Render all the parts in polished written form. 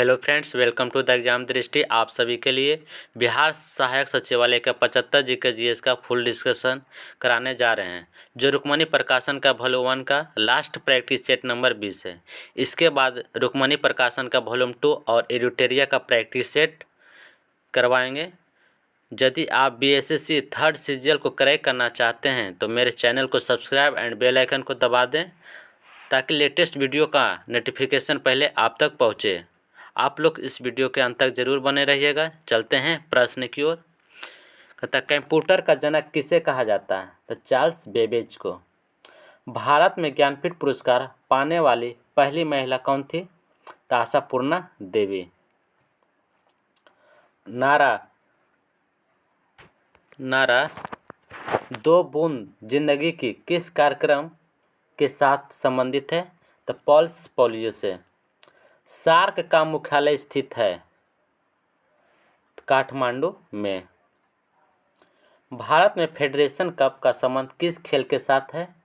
Hello friends, welcome to the exam Drishti. आप सभी के लिए बिहार सहायक सचिवालय का 75 जीके जीएस का फुल डिस्कशन कराने जा रहे हैं, जो रुक्मणी प्रकाशन का वॉल्यूम 1 का लास्ट प्रैक्टिस सेट नंबर 20 है। इसके बाद रुक्मणी प्रकाशन का वॉल्यूम 2 और एडिटोरिया का प्रैक्टिस सेट करवाएंगे। यदि आप बीएसएससी थर्ड सीजीएल को क्रैक करना चाहते हैं तो मेरे चैनल को सब्सक्राइब एंड बेल आइकन को दबा दें, ताकि लेटेस्ट वीडियो का नोटिफिकेशन पहले आप तक पहुंचे। आप लोग इस वीडियो के अंत तक जरूर बने रहिएगा। चलते हैं प्रश्न की ओर। कहता कंप्यूटर का जनक किसे कहा जाता है? तो चार्ल्स बेबेज को। भारत में ज्ञानपीठ पुरस्कार पाने वाली पहली महिला कौन थी? तो आशापूर्णा देवी। नारा दो बूंद जिंदगी की किस कार्यक्रम के साथ संबंधित है? तो पल्स पोलियो से। सार्क का मुख्यालय स्थित है काठमांडू में। भारत में फेडरेशन कप का संबंध किस खेल के साथ है?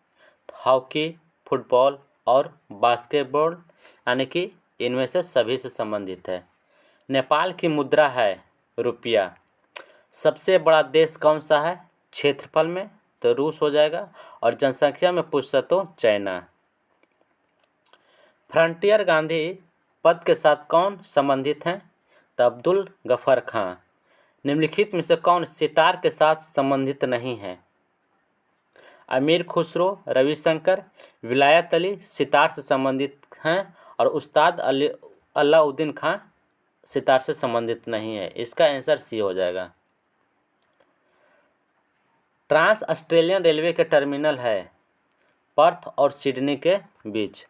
हॉकी, फुटबॉल और बास्केटबॉल, यानी कि इनमें से सभी से संबंधित है। नेपाल की मुद्रा है रुपया। सबसे बड़ा देश कौन सा है क्षेत्रफल में? तो रूस हो जाएगा। और जनसंख्या में पूछता तो चाइना। फ्रंटियर गांधी पद के साथ कौन संबंधित हैं? तो अब्दुल गफर खां। निम्नलिखित में से कौन सितार के साथ संबंधित नहीं है? अमीर खुसरो, रविशंकर, विलायत अली सितार से संबंधित हैं और उस्ताद अलाउद्दीन खां सितार से संबंधित नहीं है। इसका आंसर सी हो जाएगा। ट्रांस ऑस्ट्रेलियन रेलवे के टर्मिनल है पर्थ और सिडनी के बीच।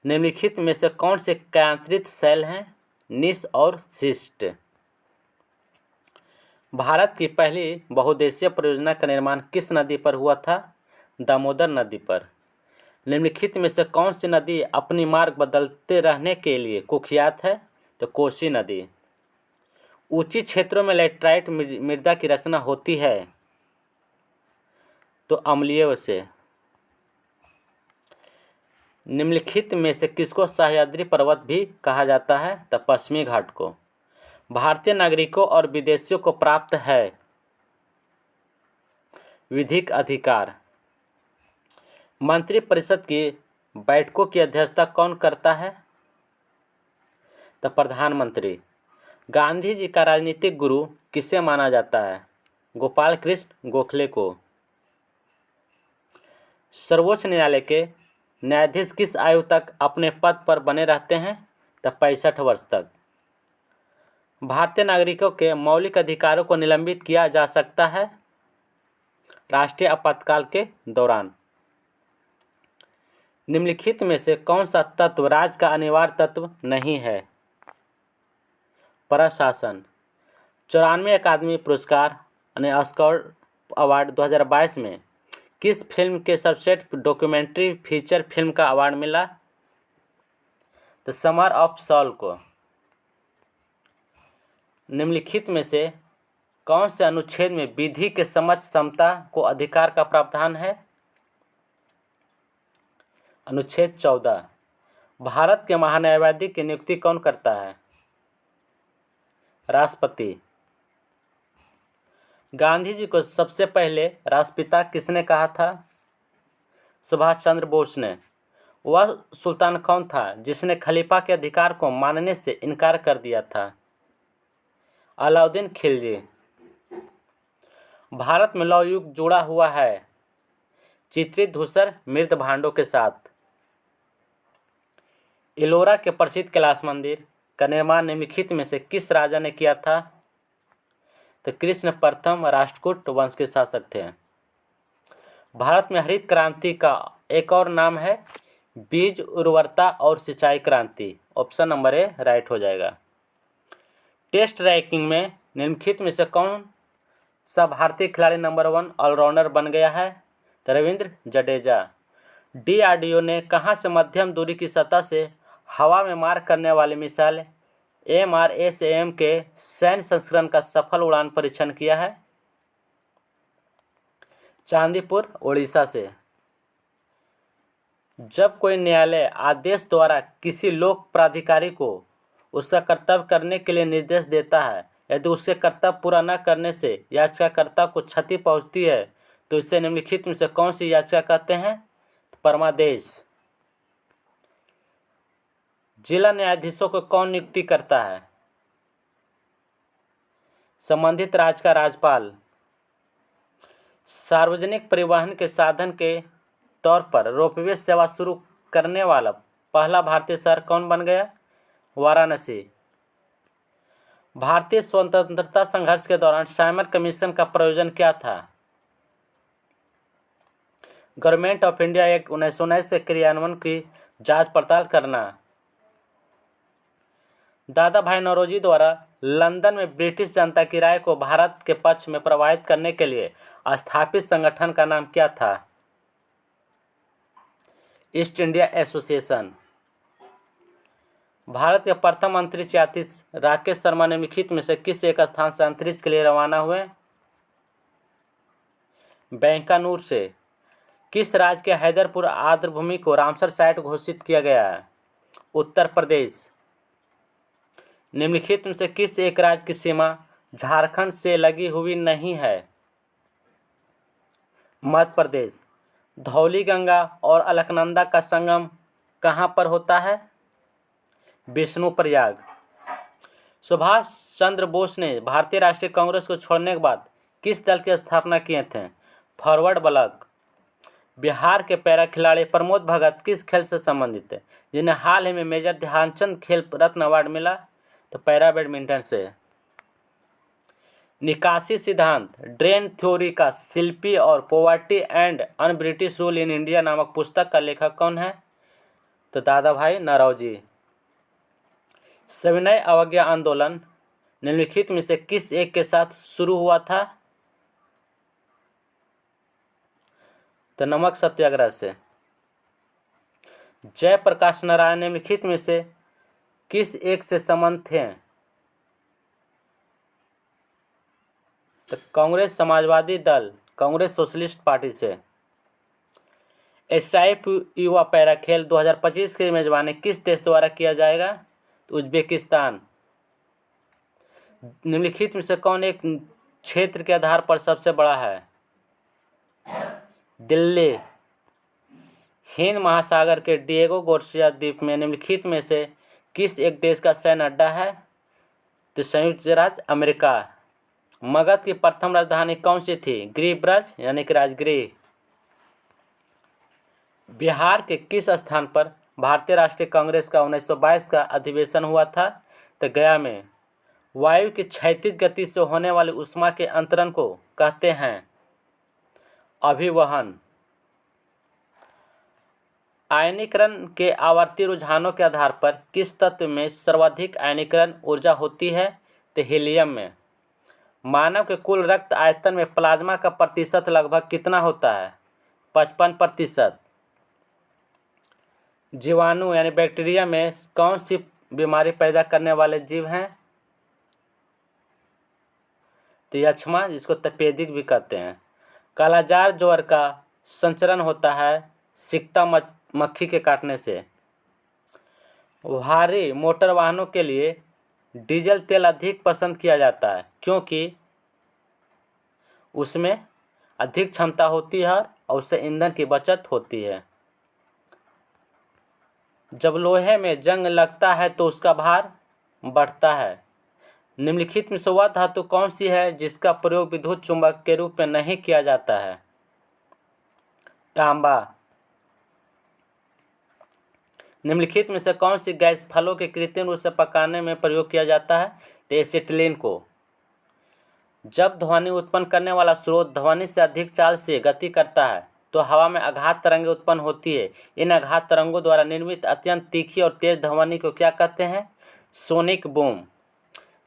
निम्नलिखित में से कौन से केंद्रित सेल हैं? निस और सिस्ट। भारत की पहली बहुउद्देशीय परियोजना का निर्माण किस नदी पर हुआ था? दामोदर नदी पर। निम्नलिखित में से कौन सी नदी अपनी मार्ग बदलते रहने के लिए कुख्यात है? तो कोसी नदी। ऊंची क्षेत्रों में लैटराइट मृदा की रचना होती है तो अम्लीय से। निम्नलिखित में से किसको सह्याद्री पर्वत भी कहा जाता है? तो पश्चिमी घाट को। भारतीय नागरिकों और विदेशियों को प्राप्त है विधिक अधिकार। मंत्रिपरिषद की बैठकों की अध्यक्षता कौन करता है? तो प्रधानमंत्री। गांधी जी का राजनीतिक गुरु किसे माना जाता है? गोपाल कृष्ण गोखले को। सर्वोच्च न्यायालय के न्यायाधीश किस आयु तक अपने पद पर बने रहते हैं? तो 65 वर्ष तक। भारतीय नागरिकों के मौलिक अधिकारों को निलंबित किया जा सकता है राष्ट्रीय आपातकाल के दौरान। निम्नलिखित में से कौन सा तत्व राज्य का अनिवार्य तत्व नहीं है? प्रशासन। 94 अकादमी पुरस्कार यानी ऑस्कर अवार्ड 2022 में किस फिल्म के सर्वश्रेष्ठ डॉक्यूमेंट्री फीचर फिल्म का अवार्ड मिला? तो समर ऑफ सॉल को। निम्नलिखित में से कौन से अनुच्छेद में विधि के समझ समता को अधिकार का प्रावधान है? अनुच्छेद 14। भारत के महान्यायवादी की नियुक्ति कौन करता है? राष्ट्रपति। गांधी जी को सबसे पहले राष्ट्रपिता किसने कहा था? सुभाष चंद्र बोस ने। वह सुल्तान कौन था जिसने खलीफा के अधिकार को मानने से इनकार कर दिया था? अलाउद्दीन खिलजी। भारत में लौह युग जुड़ा हुआ है चित्रित धूसर मृत भांडों के साथ। इलोरा के प्रसिद्ध कैलाश मंदिर का निर्माण निम्नलिखित में से किस राजा ने किया था? तो कृष्ण प्रथम राष्ट्रकूट वंश के शासक थे। भारत में हरित क्रांति का एक और नाम है बीज उर्वरता और सिंचाई क्रांति। ऑप्शन नंबर ए राइट हो जाएगा। टेस्ट रैंकिंग में निम्नलिखित में से कौन सा भारतीय खिलाड़ी नंबर 1 ऑलराउंडर बन गया है? तो रविंद्र जडेजा। डीआरडीओ ने कहां से मध्यम दूरी की सतह से हवा में मार करने वाली मिसाइल MRSAM के सैन्य संस्करण का सफल उड़ान परीक्षण किया है? चांदीपुर ओडिशा से। जब कोई न्यायालय आदेश द्वारा किसी लोक प्राधिकारी को उसका कर्तव्य करने के लिए निर्देश देता है। यदि उसके कर्तव्य पूरा न करने से याचिकाकर्ता को क्षति पहुंचती है तो इसे निम्नलिखित में से कौन सी याचिका कहते हैं? परमादेश। जिला न्यायाधीशों को कौन नियुक्ति करता है? संबंधित राज्य का राज्यपाल। सार्वजनिक परिवहन के साधन के तौर पर रोपवे सेवा शुरू करने वाला पहला भारतीय शहर कौन बन गया? वाराणसी। भारतीय स्वतंत्रता संघर्ष के दौरान साइमन कमीशन का प्रयोजन क्या था? गवर्नमेंट ऑफ इंडिया एक्ट 1919 के क्रियान्वयन की जांच पड़ताल करना। दादा भाई नौरोजी द्वारा लंदन में ब्रिटिश जनता की राय को भारत के पक्ष में प्रभावित करने के लिए स्थापित संगठन का नाम क्या था? East India association. भारत के प्रथम अंतरिक्ष यात्री राकेश शर्मा निम्नलिखित में से किस एक स्थान से अंतरिक्ष के लिए रवाना हुए? बैंकानूर से। किस राज्य के हैदरपुर आर्द्रभूमि को रामसर साइट घोषित किया गया है? उत्तर प्रदेश। निम्नलिखित में से किस एक राज्य की सीमा झारखंड से लगी हुई नहीं है? मध्य प्रदेश। धौली गंगा और अलकनंदा का संगम कहाँ पर होता है? विष्णुप्रयाग। सुभाष चंद्र बोस ने भारतीय राष्ट्रीय कांग्रेस को छोड़ने के बाद किस दल की स्थापना किए थे? Forward block. बिहार के पैरा खिलाड़ी प्रमोद भगत किस खेल से संबंधित है, जिन्हें हाल ही में मेजर ध्यानचंद खेल रत्न अवार्ड मिला? तो पैरा बैडमिंटन से। निकासी सिद्धांत ड्रेन थ्योरी का शिल्पी और poverty and un British rule in India नामक पुस्तक का लेखक कौन है? तो दादा भाई नौरोजी। सविनय अवज्ञा आंदोलन निम्नलिखित में से किस एक के साथ शुरू हुआ था? तो नमक सत्याग्रह से। जयप्रकाश नारायण निम्नलिखित में से किस एक से संबंध थे? तो कांग्रेस समाजवादी दल, कांग्रेस सोशलिस्ट पार्टी से। एशियाई युवा पैरा खेल 2025 की मेजबानी किस देश द्वारा किया जाएगा? तो उज्बेकिस्तान। निम्नलिखित में से कौन एक क्षेत्र के आधार पर सबसे बड़ा है? दिल्ली। हिंद महासागर के डिएगो गार्सिया द्वीप में निम्नलिखित में से किस एक देश का सैन्य अड्डा है? तो संयुक्त राज्य अमेरिका। मगध की प्रथम राजधानी कौन सी थी? गृहब्रज यानी कि राजगृह। बिहार के किस स्थान पर भारतीय राष्ट्रीय कांग्रेस का 1922 का अधिवेशन हुआ था? तो गया में। वायु की क्षैतिज गति से होने वाली ऊष्मा के अंतरण को कहते हैं अभिवहन। आयनीकरण के आवर्ती रुझानों के आधार पर किस तत्व में सर्वाधिक आयनीकरण ऊर्जा होती है? तो हीलियम में। मानव के कुल रक्त आयतन में प्लाज्मा का प्रतिशत लगभग कितना होता है? 55%। जीवाणु यानी बैक्टीरिया में कौन सी बीमारी पैदा करने वाले जीव हैं? तो यक्ष्मा, जिसको तपेदिक भी कहते हैं। कालाजार ज्वर का संचरण होता है सिकता मक्खी के काटने से। भारी मोटर वाहनों के लिए डीजल तेल अधिक पसंद किया जाता है क्योंकि उसमें अधिक क्षमता होती है और उससे ईंधन की बचत होती है। जब लोहे में जंग लगता है तो उसका भार बढ़ता है। निम्नलिखित में से वह धातु कौन सी है जिसका प्रयोग विद्युत चुंबक के रूप में नहीं किया जाता है? तांबा। निम्नलिखित में से कौन सी गैस फलों के कृत्रिम रूप से पकाने में प्रयोग किया जाता है? तो एसिटिलीन को। जब ध्वनि उत्पन्न करने वाला स्रोत ध्वनि से अधिक चाल से गति करता है तो हवा में आघात तरंगें उत्पन्न होती है। इन आघात तरंगों द्वारा निर्मित अत्यंत तीखी और तेज ध्वनि को क्या कहते हैं? Sonic boom.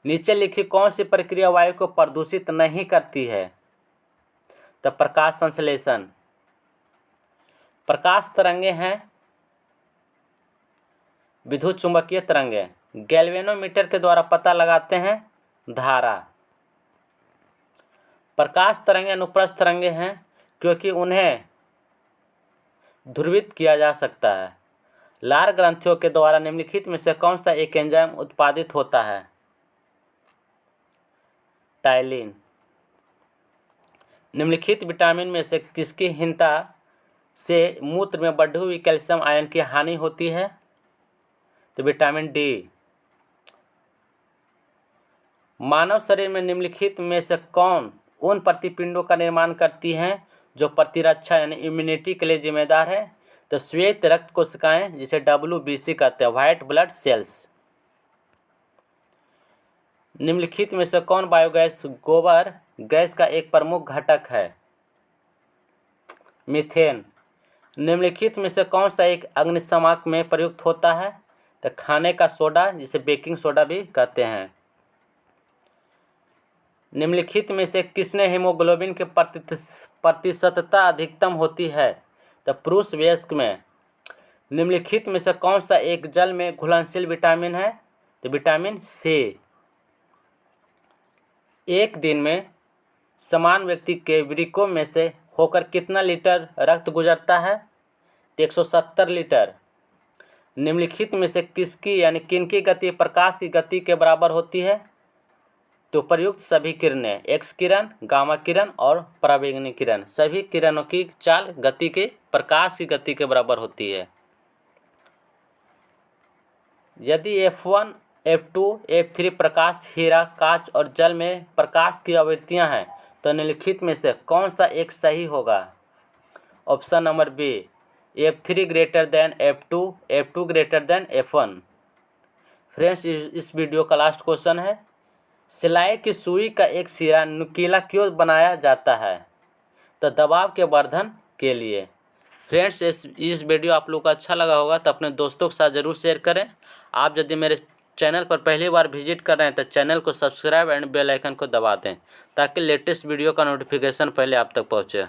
नीचे लिखी कौन सी प्रक्रिया वायु को प्रदूषित नहीं करती है? तो प्रकाश संश्लेषण। प्रकाश तरंगें हैं विद्युत चुंबकीय तरंगें। गैल्वेनोमीटर के द्वारा पता लगाते हैं धारा। प्रकाश तरंगें अनुप्रस्थ तरंगें हैं क्योंकि उन्हें ध्रुवित किया जा सकता है। लार ग्रंथियों के द्वारा निम्नलिखित में से कौन सा एक एंजाइम उत्पादित होता है? टाइलिन। निम्नलिखित विटामिन में से किसकी हीनता से मूत्र में बढ़ी हुई कैल्शियम आयन की हानि होती है? तो विटामिन डी। मानव शरीर में निम्नलिखित में से कौन उन प्रतिपिंडों का निर्माण करती हैं जो प्रतिरक्षा यानी इम्यूनिटी के लिए जिम्मेदार है? तो श्वेत रक्त कोशिकाएं, जिसे WBC कहते हैं, व्हाइट ब्लड सेल्स। निम्नलिखित में से कौन बायोगैस गोबर गैस का एक प्रमुख घटक है? मीथेन। निम्नलिखित में से कौन सा एक अग्निशामक में प्रयुक्त होता है? तो खाने का सोडा, जिसे बेकिंग सोडा भी कहते हैं। निम्नलिखित में से किसने हीमोग्लोबिन की प्रतिशतता अधिकतम होती है? तो पुरुष वयस्क में। निम्नलिखित में से कौन सा एक जल में घुलनशील विटामिन है? तो विटामिन सी। एक दिन में समान व्यक्ति के वृक्कों में से होकर कितना लीटर रक्त गुजरता है? तो 170 लीटर। निम्नलिखित में से किसकी यानी किनकी गति प्रकाश की गति के बराबर होती है? तो प्रयुक्त सभी किरणें, एक्स किरण, गामा किरण और पराबैंगनी किरण, सभी किरणों की चाल गति के प्रकाश की गति के बराबर होती है। यदि F1, F2, F3 प्रकाश, हीरा, कांच और जल में प्रकाश की आवृत्तियां हैं तो निम्नलिखित में से कौन सा एक सही होगा? Option number B, F3 greater than F2, F2 greater than F1। Friends, इस वीडियो का लास्ट क्वेश्चन है, सिलाई की सुई का एक सिरा नुकीला क्यों बनाया जाता है? तो दबाव के वर्धन के लिए। फ्रेंड्स, इस वीडियो आप लोग को अच्छा लगा होगा तो अपने दोस्तों के साथ ज़रूर शेयर करें। आप यदि मेरे चैनल पर पहली बार विजिट कर रहे हैं तो चैनल को सब्सक्राइब एंड बेल आइकन को दबा दें ताकि लेटेस्ट वीडियो का नोटिफिकेशन पहले आप तक पहुँचे।